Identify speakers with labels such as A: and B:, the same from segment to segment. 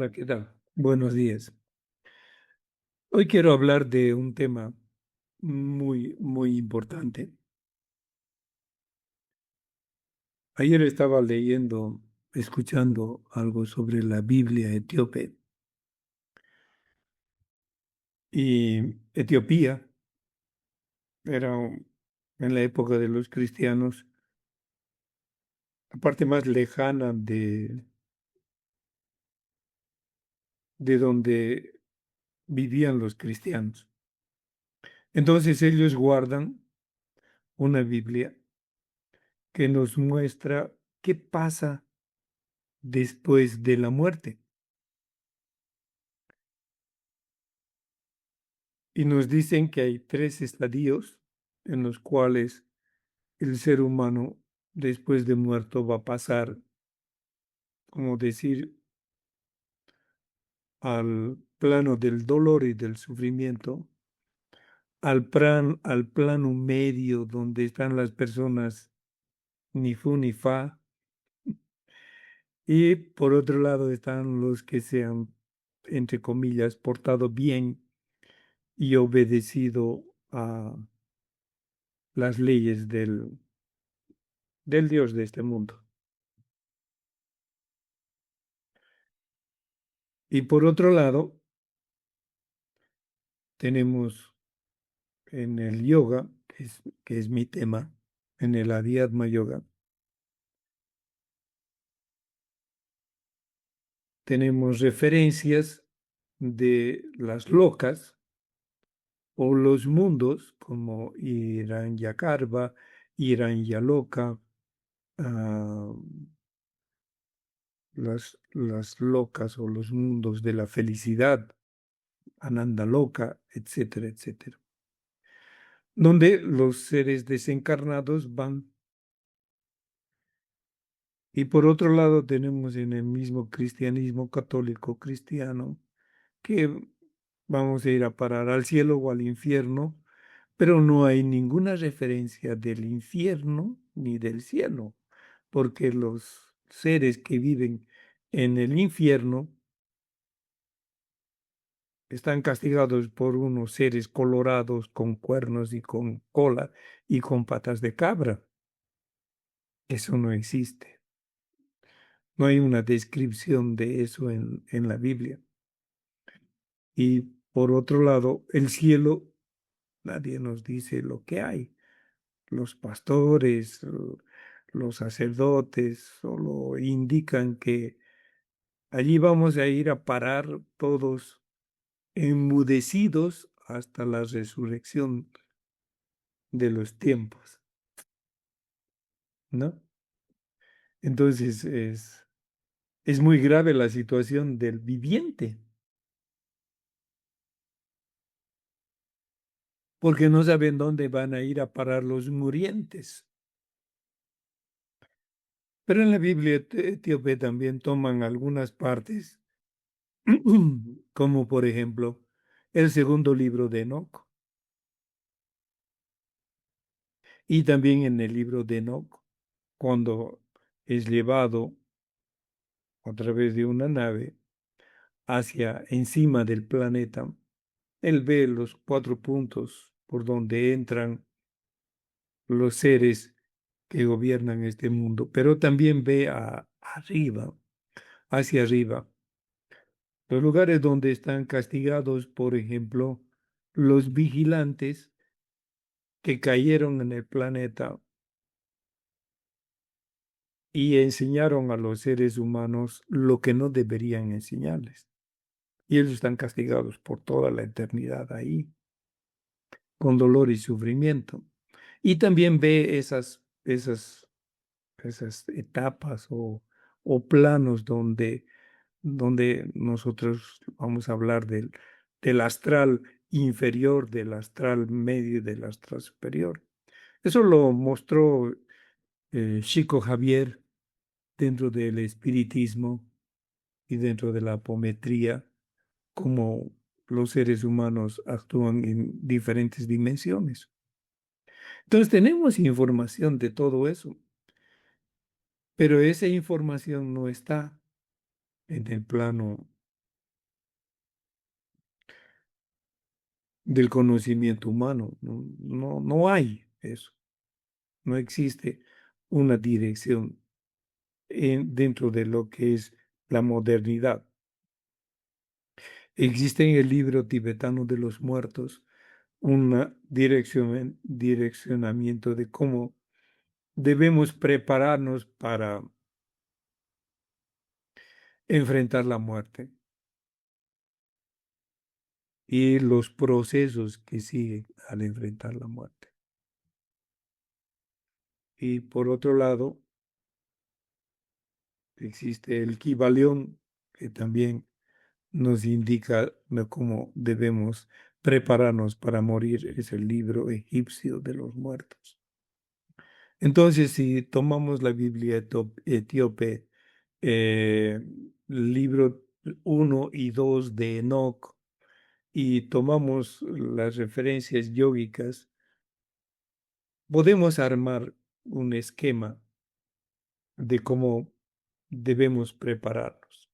A: Hola, ¿qué tal? Buenos días. Hoy quiero hablar de un tema muy importante. Ayer estaba escuchando algo sobre la Biblia etíope y Etiopía era en la época de los cristianos la parte más lejana de donde vivían los cristianos. Entonces ellos guardan una Biblia que nos muestra qué pasa después de la muerte. Y nos dicen que hay tres estadios en los cuales el ser humano después de muerto va a pasar, como decir, al plano del dolor y del sufrimiento, al plano medio donde están las personas ni fu ni fa, y por otro lado están los que se han, entre comillas, portado bien y obedecido a las leyes del Dios de este mundo. Y por otro lado, tenemos en el yoga, que es mi tema, en el Adhyatma Yoga, tenemos referencias de las locas o los mundos como Hiranyakarbha, Hiranyaloka, ah, las locas o los mundos de la felicidad, Anandaloka, etcétera, etcétera, donde los seres desencarnados van. Y por otro lado tenemos en el mismo cristianismo católico cristiano que vamos a ir a parar al cielo o al infierno, pero no hay ninguna referencia del infierno ni del cielo, porque los seres que viven en el infierno están castigados por unos seres colorados con cuernos y con cola y con patas de cabra. Eso no existe. No hay una descripción de eso en la Biblia. Y por otro lado, el cielo, nadie nos dice lo que hay. Los pastores, los sacerdotes solo indican que allí vamos a ir a parar todos enmudecidos hasta la resurrección de los tiempos, ¿no? Entonces es muy grave la situación del viviente, porque no saben dónde van a ir a parar los murientes. Pero en la Biblia etíope también toman algunas partes, como por ejemplo el segundo libro de Enoc, y también en el libro de Enoc, cuando es llevado a través de una nave hacia encima del planeta, él ve los cuatro puntos por donde entran los seres que gobiernan este mundo, pero también ve arriba, hacia arriba, los lugares donde están castigados, por ejemplo, los vigilantes que cayeron en el planeta y enseñaron a los seres humanos lo que no deberían enseñarles. Y ellos están castigados por toda la eternidad ahí, con dolor y sufrimiento. Y también ve esas etapas o planos donde nosotros vamos a hablar del astral inferior, del astral medio y del astral superior. Eso lo mostró Chico Javier dentro del espiritismo y dentro de la apometría, cómo los seres humanos actúan en diferentes dimensiones. Entonces tenemos información de todo eso, pero esa información no está en el plano del conocimiento humano. No hay eso. No existe una dirección dentro de lo que es la modernidad. Existe en el libro tibetano de los muertos un direccionamiento de cómo debemos prepararnos para enfrentar la muerte y los procesos que siguen al enfrentar la muerte. Y por otro lado, existe el Kybalión, que también nos indica cómo debemos prepararnos para morir. Es el libro egipcio de los muertos. Entonces, si tomamos la Biblia etíope, libro 1 y 2 de Enoch, y tomamos las referencias yógicas, podemos armar un esquema de cómo debemos prepararnos.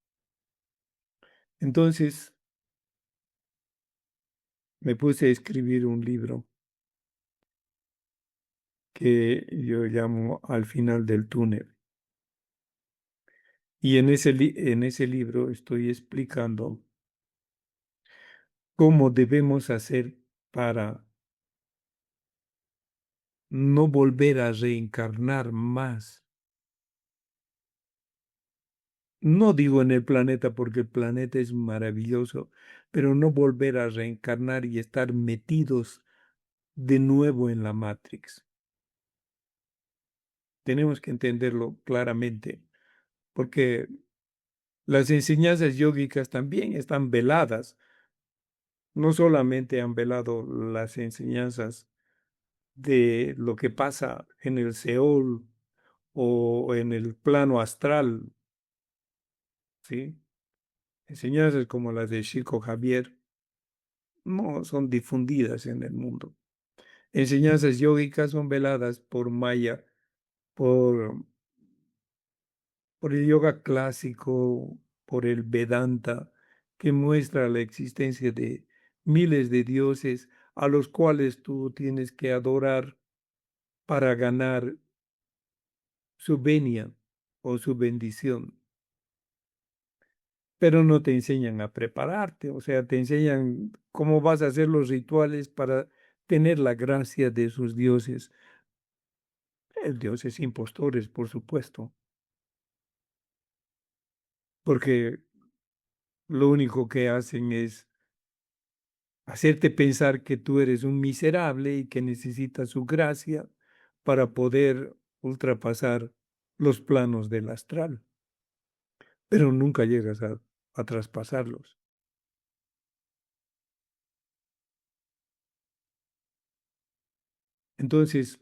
A: Entonces, me puse a escribir un libro que yo llamo Al final del túnel. Y en ese libro estoy explicando cómo debemos hacer para no volver a reencarnar más. No digo en el planeta porque el planeta es maravilloso, pero no volver a reencarnar y estar metidos de nuevo en la Matrix. Tenemos que entenderlo claramente, porque las enseñanzas yógicas también están veladas. No solamente han velado las enseñanzas de lo que pasa en el Seol o en el plano astral, ¿sí? Enseñanzas como las de Chico Javier no son difundidas en el mundo. Enseñanzas yógicas son veladas por Maya, por, por el yoga clásico, por el Vedanta, que muestra la existencia de miles de dioses a los cuales tú tienes que adorar para ganar su venia o su bendición. Pero no te enseñan a prepararte, o sea, te enseñan cómo vas a hacer los rituales para tener la gracia de sus dioses. Dioses impostores, por supuesto, porque lo único que hacen es hacerte pensar que tú eres un miserable y que necesitas su gracia para poder ultrapasar los planos del astral, pero nunca llegas a traspasarlos. Entonces,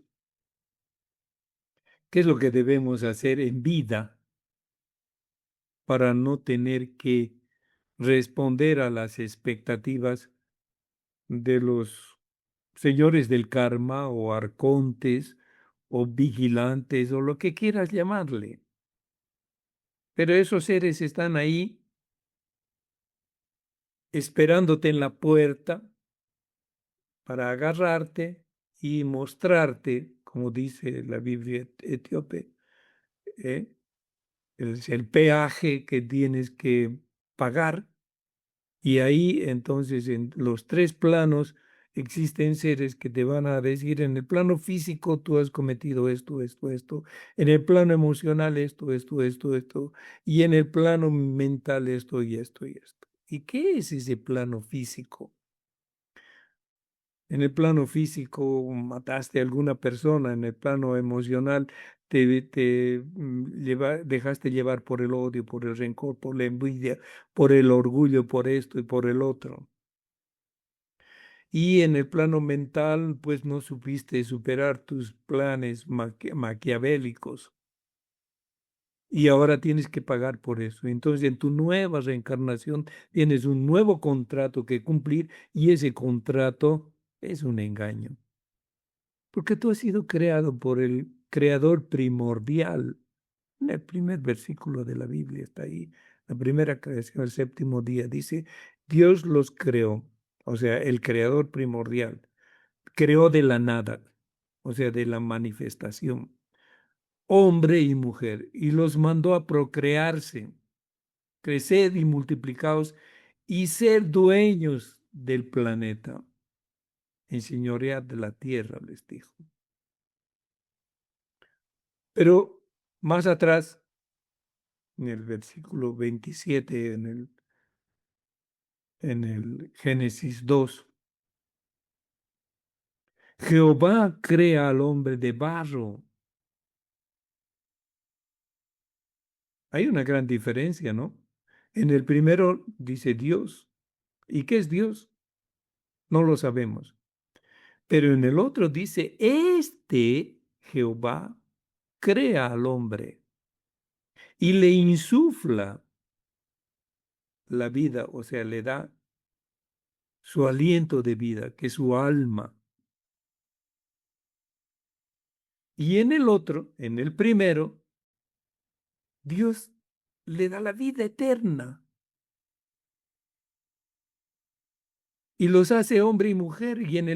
A: ¿qué es lo que debemos hacer en vida para no tener que responder a las expectativas de los señores del karma o arcontes o vigilantes o lo que quieras llamarle? Pero esos seres están ahí esperándote en la puerta para agarrarte y mostrarte, como dice la Biblia etíope, ¿eh? Es el peaje que tienes que pagar. Y ahí entonces en los tres planos existen seres que te van a decir: en el plano físico tú has cometido esto, esto, esto, en el plano emocional esto, esto, esto, esto, y en el plano mental esto y esto y esto. ¿Y qué es ese plano físico? En el plano físico mataste a alguna persona, en el plano emocional dejaste llevar por el odio, por el rencor, por la envidia, por el orgullo, por esto y por el otro. Y en el plano mental, pues no supiste superar tus planes maquiavélicos. Y ahora tienes que pagar por eso. Entonces, en tu nueva reencarnación tienes un nuevo contrato que cumplir y ese contrato es un engaño. Porque tú has sido creado por el creador primordial. En el primer versículo de la Biblia está ahí. La primera creación, el séptimo día, dice: Dios los creó. o sea, el creador primordial, creó de la nada, o sea, de la manifestación, hombre y mujer, y los mandó a procrearse, crecer y multiplicaos y ser dueños del planeta, enseñorear de la tierra, les dijo. Pero más atrás, en el versículo 27, en el Génesis 2, Jehová crea al hombre de barro. Hay una gran diferencia, ¿no? En el primero dice Dios. ¿Y qué es Dios? No lo sabemos. Pero en el otro dice, Jehová, crea al hombre y le insufla la vida, o sea, le da su aliento de vida, que es su alma. Y en el otro, en el primero, Dios le da la vida eterna y los hace hombre y mujer. Y en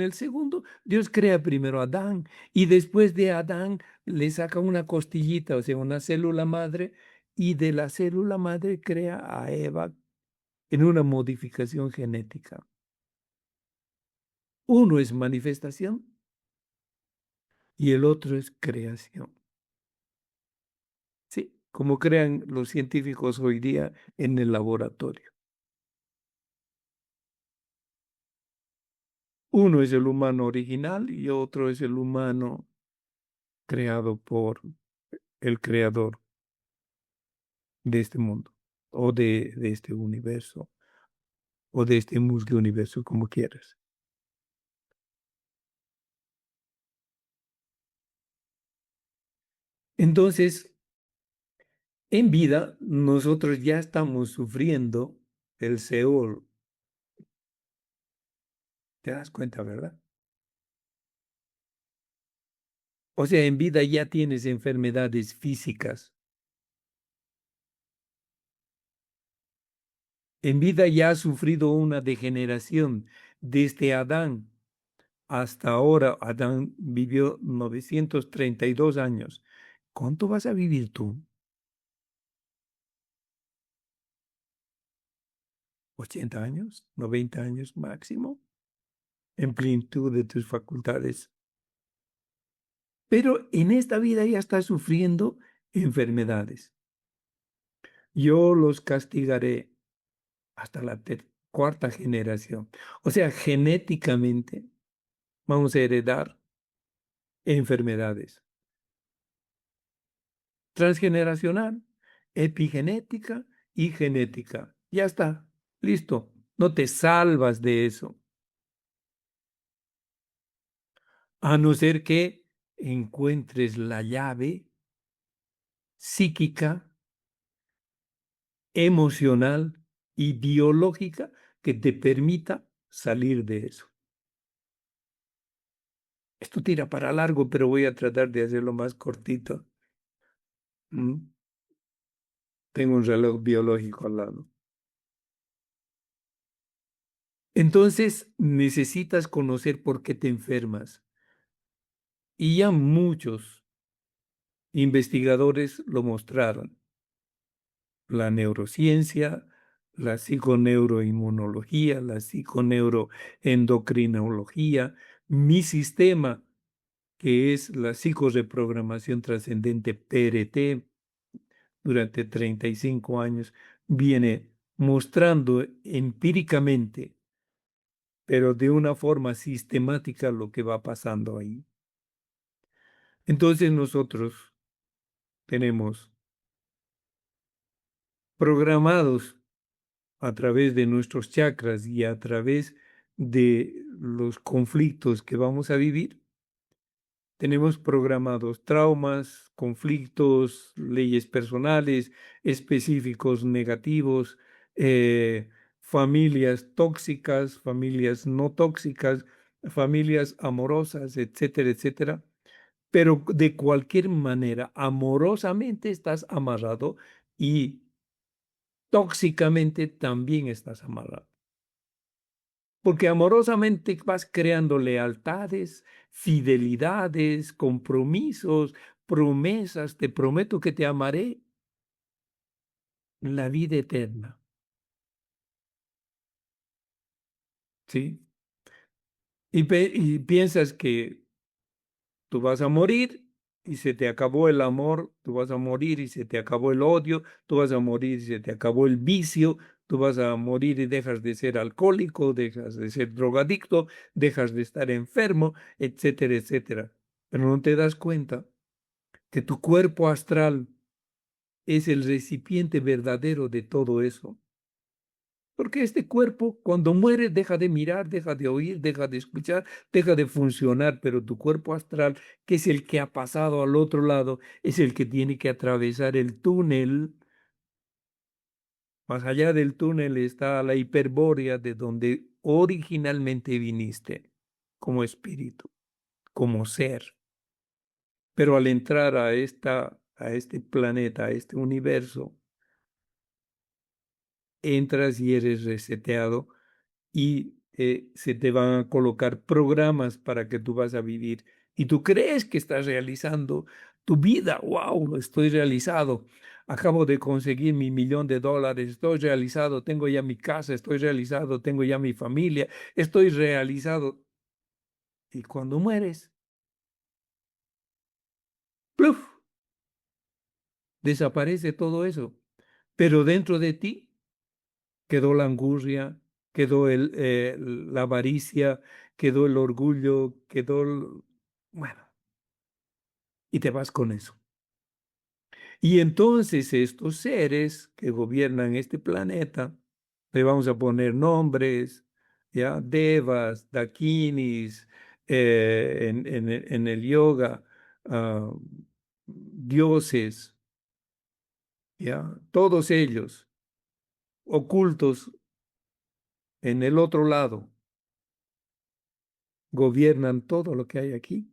A: el segundo, Dios crea primero a Adán y después de Adán le saca una costillita, o sea, una célula madre, y de la célula madre crea a Eva en una modificación genética. Uno es manifestación y el otro es creación. Sí, como crean los científicos hoy día en el laboratorio. Uno es el humano original y otro es el humano creado por el creador de este mundo o de este universo o de este musgo universo, como quieras. Entonces, en vida, nosotros ya estamos sufriendo el Seol. ¿Te das cuenta, verdad? O sea, en vida ya tienes enfermedades físicas. En vida ya has sufrido una degeneración desde Adán hasta ahora. Adán vivió 932 años. ¿Cuánto vas a vivir tú? 80 años, 90 años máximo, en plenitud de tus facultades. Pero en esta vida ya estás sufriendo enfermedades. Yo los castigaré hasta la cuarta generación. O sea, genéticamente vamos a heredar enfermedades. Transgeneracional, epigenética y genética. Ya está, listo. No te salvas de eso. A no ser que encuentres la llave psíquica, emocional y biológica que te permita salir de eso. Esto tira para largo, pero voy a tratar de hacerlo más cortito. ¿Mm? Tengo un reloj biológico al lado. Entonces necesitas conocer por qué te enfermas. Y ya muchos investigadores lo mostraron. La neurociencia, la psiconeuroinmunología, la psiconeuroendocrinología, mi sistema, que es la psicoreprogramación trascendente PRT, durante 35 años, viene mostrando empíricamente, pero de una forma sistemática, lo que va pasando ahí. Entonces nosotros tenemos programados a través de nuestros chakras y a través de los conflictos que vamos a vivir, tenemos programados traumas, conflictos, leyes personales, específicos negativos, familias tóxicas, familias no tóxicas, familias amorosas, etcétera, etcétera. Pero de cualquier manera, amorosamente estás amarrado y tóxicamente también estás amarrado. Porque amorosamente vas creando lealtades, fidelidades, compromisos, promesas. Te prometo que te amaré la vida eterna. ¿Sí? Y piensas que tú vas a morir y se te acabó el amor, tú vas a morir y se te acabó el odio, tú vas a morir y se te acabó el vicio, tú vas a morir y dejas de ser alcohólico, dejas de ser drogadicto, dejas de estar enfermo, etcétera, etcétera. Pero no te das cuenta que tu cuerpo astral es el recipiente verdadero de todo eso. Porque este cuerpo, cuando muere, deja de mirar, deja de oír, deja de escuchar, deja de funcionar, pero tu cuerpo astral, que es el que ha pasado al otro lado, es el que tiene que atravesar el túnel. Más allá del túnel está la hiperbórea de donde originalmente viniste, como espíritu, como ser. Pero al entrar a este planeta, a este universo, entras y eres reseteado y se te van a colocar programas para que tú vas a vivir. Y tú crees que estás realizando tu vida. ¡Wow! Estoy realizado. Acabo de conseguir mi $1.000.000. Estoy realizado. Tengo ya mi casa. Estoy realizado. Tengo ya mi familia. Estoy realizado. Y cuando mueres, ¡pluf! Desaparece todo eso. Pero dentro de ti quedó la angurria, quedó la avaricia, quedó el orgullo, bueno, y te vas con eso. Y entonces estos seres que gobiernan este planeta, le vamos a poner nombres, ¿ya? Devas, Dakinis, en el yoga, ah, dioses, ¿ya? Todos ellos ocultos en el otro lado, gobiernan todo lo que hay aquí.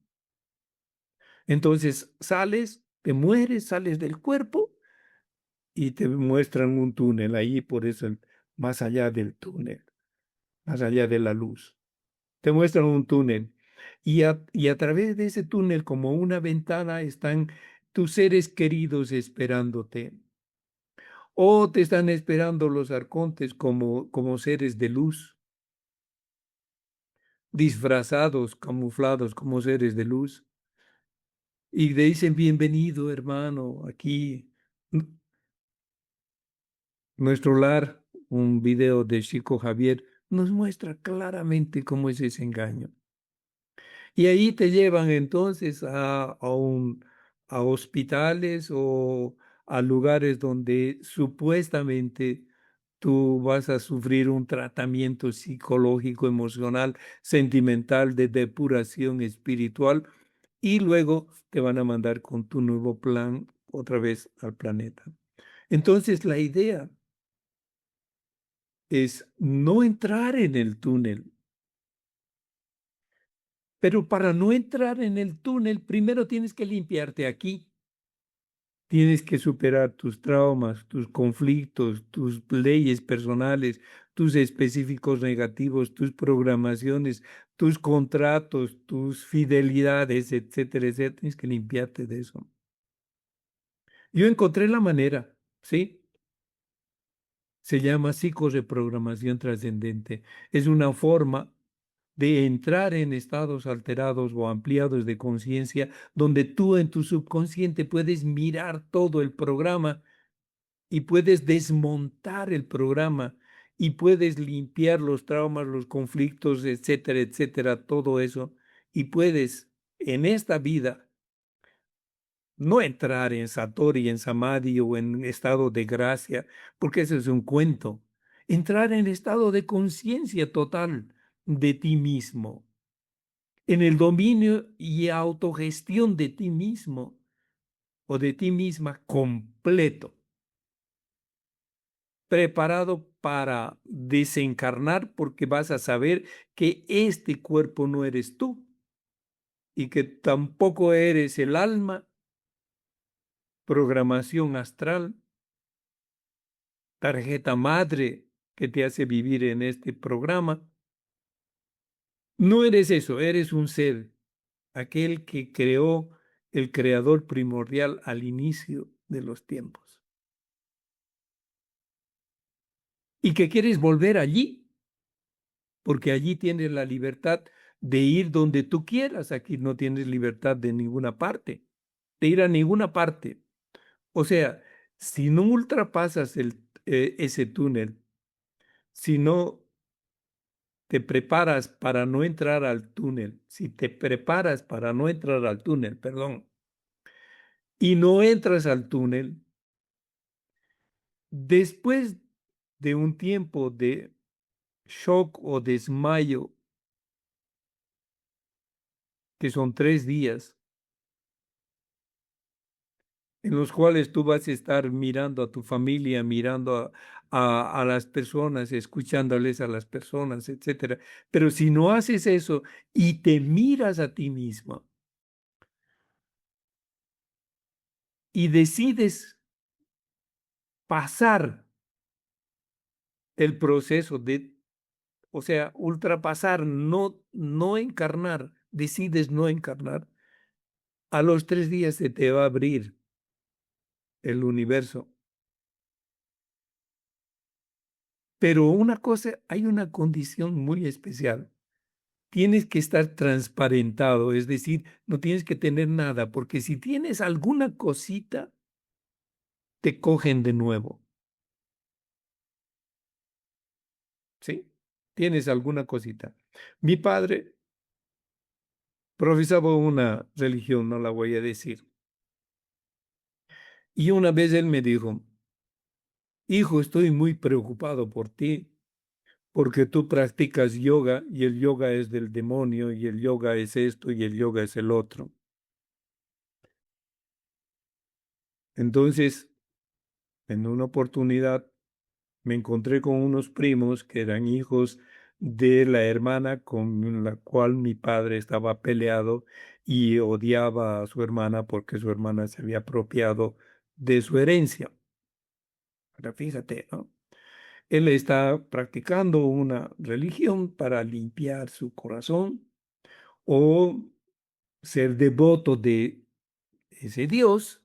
A: Entonces sales, te mueres, sales del cuerpo y te muestran un túnel ahí, por eso más allá del túnel, más allá de la luz. Te muestran un túnel y a través de ese túnel, como una ventana, están tus seres queridos esperándote. O te están esperando los arcontes como seres de luz, disfrazados, camuflados como seres de luz. Y te dicen, bienvenido, hermano, aquí. Nuestro lar, un video de Chico Javier, nos muestra claramente cómo es ese engaño. Y ahí te llevan entonces a hospitales o a lugares donde supuestamente tú vas a sufrir un tratamiento psicológico, emocional, sentimental, de depuración espiritual, y luego te van a mandar con tu nuevo plan otra vez al planeta. Entonces la idea es no entrar en el túnel. Pero para no entrar en el túnel, primero tienes que limpiarte aquí. Tienes que superar tus traumas, tus conflictos, tus leyes personales, tus específicos negativos, tus programaciones, tus contratos, tus fidelidades, etcétera, etcétera. Tienes que limpiarte de eso. Yo encontré la manera, ¿sí? Se llama psicoreprogramación trascendente. Es una forma de entrar en estados alterados o ampliados de conciencia, donde tú en tu subconsciente puedes mirar todo el programa y puedes desmontar el programa y puedes limpiar los traumas, los conflictos, etcétera, etcétera, todo eso. Y puedes en esta vida no entrar en Satori, en Samadhi o en estado de gracia, porque eso es un cuento. Entrar en estado de conciencia total de ti mismo, en el dominio y autogestión de ti mismo o de ti misma completo, preparado para desencarnar porque vas a saber que este cuerpo no eres tú y que tampoco eres el alma, programación astral, tarjeta madre que te hace vivir en este programa, No eres eso, eres un ser, aquel que creó el creador primordial al inicio de los tiempos. Y que quieres volver allí, porque allí tienes la libertad de ir donde tú quieras. Aquí no tienes libertad de ninguna parte, de ir a ninguna parte. O sea, si no ultrapasas ese túnel, si no te preparas para no entrar al túnel, si te preparas para no entrar al túnel, perdón, y no entras al túnel, después de un tiempo de shock o desmayo, que son 3 días, en los cuales tú vas a estar mirando a tu familia, mirando a las personas, escuchándoles a las personas, etcétera. Pero si no haces eso y te miras a ti mismo y decides pasar el proceso de, o sea, ultrapasar, no encarnar, decides no encarnar, a los 3 días se te va a abrir el universo. Pero una cosa, hay una condición muy especial. Tienes que estar transparentado, es decir, no tienes que tener nada, porque si tienes alguna cosita, te cogen de nuevo, ¿sí? Tienes alguna cosita. Mi padre profesaba una religión, no la voy a decir, y una vez él me dijo, hijo, estoy muy preocupado por ti, porque tú practicas yoga y el yoga es del demonio y el yoga es esto y el yoga es el otro. Entonces, en una oportunidad, me encontré con unos primos que eran hijos de la hermana con la cual mi padre estaba peleado y odiaba a su hermana porque su hermana se había apropiado de su herencia. Ahora fíjate, ¿no? Él está practicando una religión para limpiar su corazón o ser devoto de ese Dios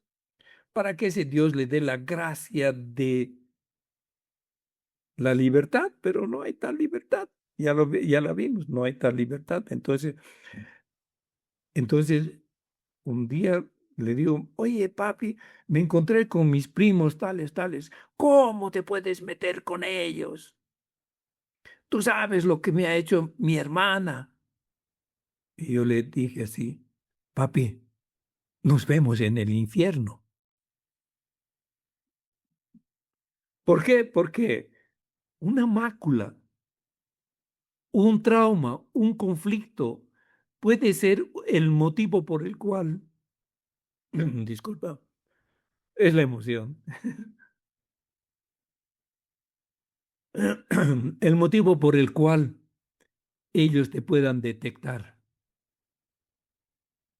A: para que ese Dios le dé la gracia de la libertad, pero no hay tal libertad. Ya la vimos, no hay tal libertad. Entonces, un día le digo, oye, papi, me encontré con mis primos tales, tales. ¿Cómo te puedes meter con ellos? Tú sabes lo que me ha hecho mi hermana. Y yo le dije así, papi, nos vemos en el infierno. ¿Por qué? Porque una mácula, un trauma, un conflicto puede ser el motivo por el cual, disculpa, es la emoción, el motivo por el cual ellos te puedan detectar.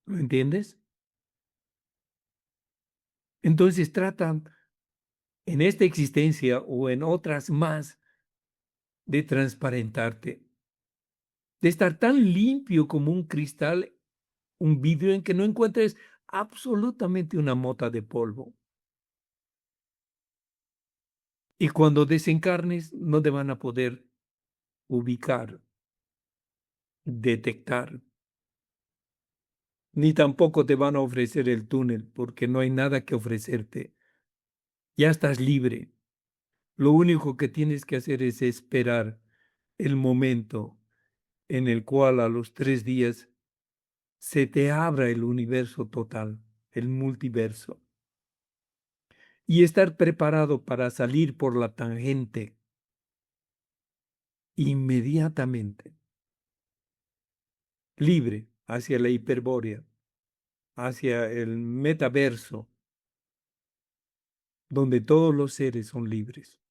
A: ¿Lo entiendes? Entonces tratan en esta existencia o en otras más de transparentarte, de estar tan limpio como un cristal, un vidrio en que no encuentres absolutamente una mota de polvo. Y cuando desencarnes no te van a poder ubicar, detectar, ni tampoco te van a ofrecer el túnel porque no hay nada que ofrecerte. Ya estás libre. Lo único que tienes que hacer es esperar el momento en el cual a los 3 días se te abra el universo total, el multiverso, y estar preparado para salir por la tangente inmediatamente, libre hacia la hiperbórea, hacia el metaverso, donde todos los seres son libres.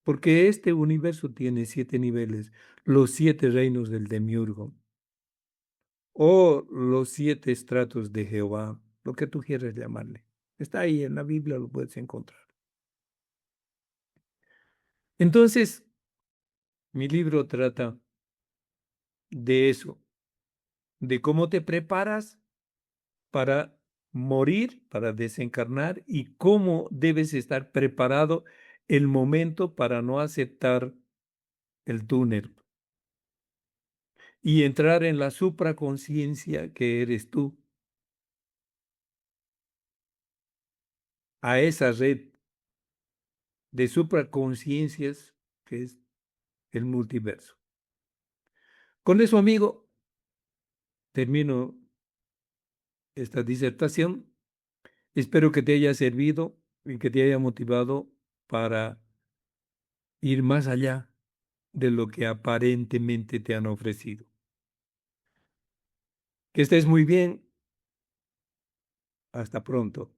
A: Porque este universo tiene 7 niveles, los 7 reinos del demiurgo, o los 7 estratos de Jehová, lo que tú quieras llamarle. Está ahí en la Biblia, lo puedes encontrar. Entonces, mi libro trata de eso, de cómo te preparas para morir, para desencarnar y cómo debes estar preparado el momento para no aceptar el túnel y entrar en la supraconciencia que eres tú, a esa red de supraconciencias que es el multiverso. Con eso, amigo, termino esta disertación. Espero que te haya servido y que te haya motivado para ir más allá de lo que aparentemente te han ofrecido. Que estés muy bien. Hasta pronto.